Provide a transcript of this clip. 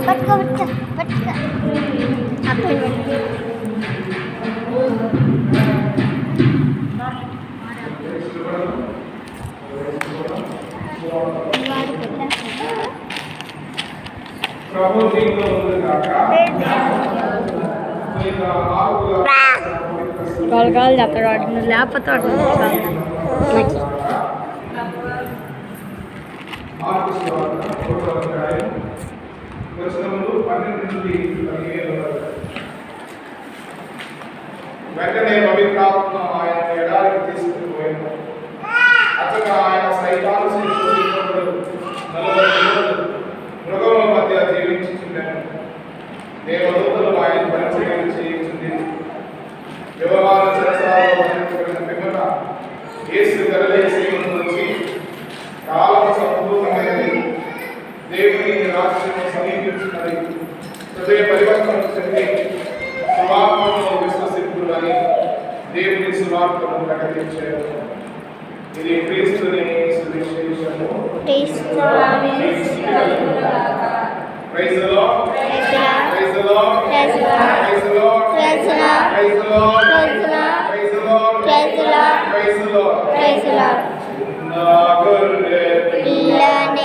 పట్టుకో పట్టుకో పట్టుకో అప్పుడు కాలు కాలు చెప్తాడు వాడు నువ్వు లేకపోతే వెంటనే పవిత్రాత్మ ఆయన ఎడారికి తీసుకుని పోయాను. అతను ఆయన సైతాను మృగముల మధ్య జీవించుచుండెను. దేవదూతలు ఆయన పరిచయం చేయించింది. వ్యవహార చరసాలలో వర్ణించబడిన పిమ్మట యేసు గలిలయ నుంచి కాలం సంపూర్ణమైనది, దేవుని రాజ్యము సమీపించినది, హృదయ పరివర్తన చెంది సువార్తను విశ్వసిద్దులని దేవుని సువార్తను ప్రకటించారు. ఇది క్రీస్తుని సువిశేషము. Praise the Lord. Praise the Lord. Praise the Lord. Praise the Lord. Praise the Lord. Praise the Lord. Praise the Lord. Praise the Lord. Praise the Lord. నా గొర్రె పిల్లనే